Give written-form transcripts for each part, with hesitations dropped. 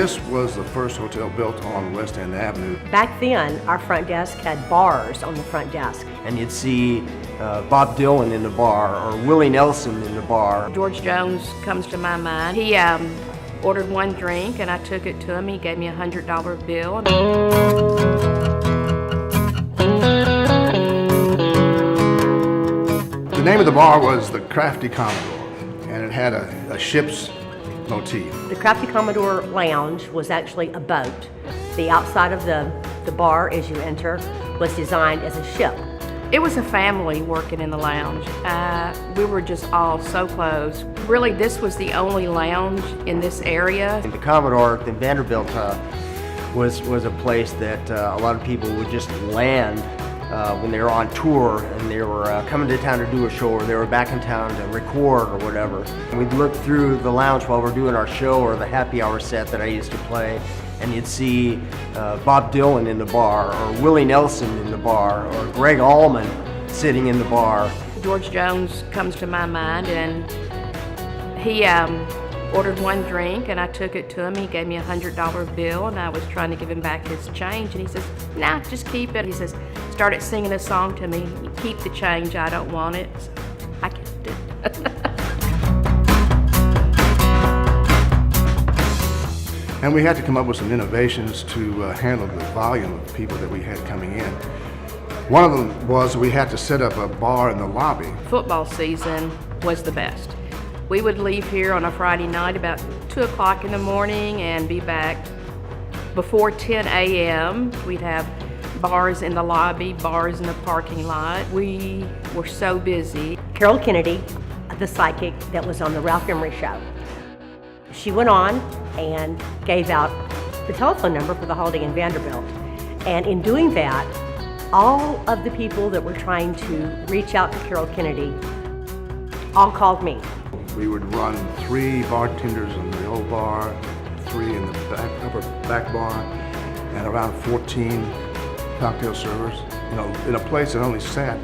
This was the first hotel built on West End Avenue. Back then, our front desk had bars on the front desk. And you'd see Bob Dylan in the bar or Willie Nelson in the bar. George Jones comes to my mind. He ordered one drink and I took it to him. He gave me a $100 bill. The name of the bar was the Crafty Commodore, and it had a ship's motif. The Crafty Commodore Lounge was actually a boat. The outside of the bar as you enter was designed as a ship. It was a family working in the lounge. We were just all so close. Really, this was the only lounge in this area. And the Commodore, the Vanderbilt, was a place that a lot of people would just land when they were on tour and they were coming to town to do a show, or they were back in town to record or whatever. And we'd look through the lounge while we're doing our show or the happy hour set that I used to play, and you'd see Bob Dylan in the bar, or Willie Nelson in the bar, or Greg Allman sitting in the bar. George Jones comes to my mind, and he ordered one drink and I took it to him. He gave me a $100 bill and I was trying to give him back his change, and he says, "Nah, just keep it." He says, started singing a song to me, "Keep the change, I don't want it." So I kept it. And we had to come up with some innovations to handle the volume of people that we had coming in. One of them was we had to set up a bar in the lobby. Football season was the best. We would leave here on a Friday night about 2 o'clock in the morning and be back before 10 a.m. We'd have bars in the lobby, bars in the parking lot. We were so busy. Carol Kennedy, the psychic that was on the Ralph Emery Show, she went on and gave out the telephone number for the Holiday Inn Vanderbilt. And in doing that, all of the people that were trying to reach out to Carol Kennedy all called me. We would run 3 bartenders in the old bar, 3 in the upper back bar, and around 14 cocktail servers, in a place that only sat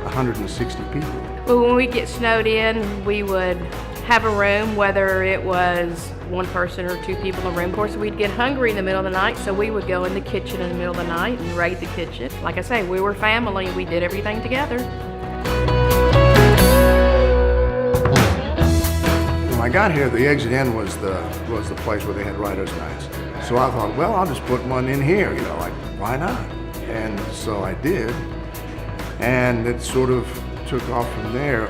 160 people. Well, when we get snowed in, we would have a room, whether it was one person or 2 people in a room. Of course, we'd get hungry in the middle of the night, so we would go in the kitchen in the middle of the night and raid the kitchen. Like I say, we were family. We did everything together. When I got here, the Exit Inn was the place where they had writers' nights. So I thought, well, I'll just put one in here, like, why not? And so I did, and it sort of took off from there.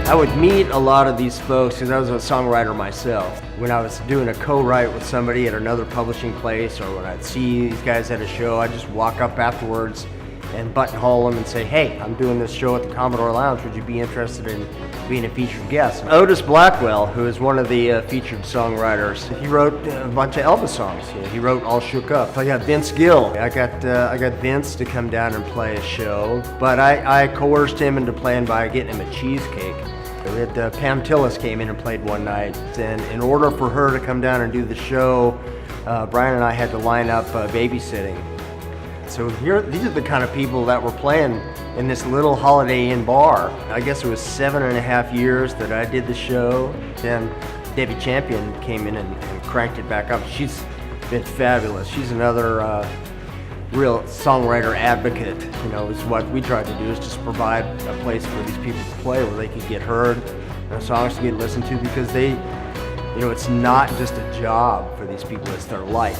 I would meet a lot of these folks because I was a songwriter myself. When I was doing a co-write with somebody at another publishing place, or when I'd see these guys at a show, I'd just walk up afterwards and buttonhole them and say, "Hey, I'm doing this show at the Commodore Lounge. Would you be interested in being a featured guest?" Otis Blackwell, who is one of the featured songwriters, he wrote a bunch of Elvis songs. He wrote "All Shook Up." I got Vince Gill. I got Vince to come down and play a show, but I coerced him into playing by getting him a cheesecake. We had Pam Tillis came in and played one night, and in order for her to come down and do the show, Brian and I had to line up babysitting. So these are the kind of people that were playing in this little Holiday Inn bar. I guess it was 7.5 years that I did the show. Then Debbie Champion came in and cranked it back up. She's been fabulous. She's another real songwriter advocate. Is what we tried to do, is just provide a place for these people to play where they could get heard and songs to get listened to, because it's not just a job for these people, it's their life.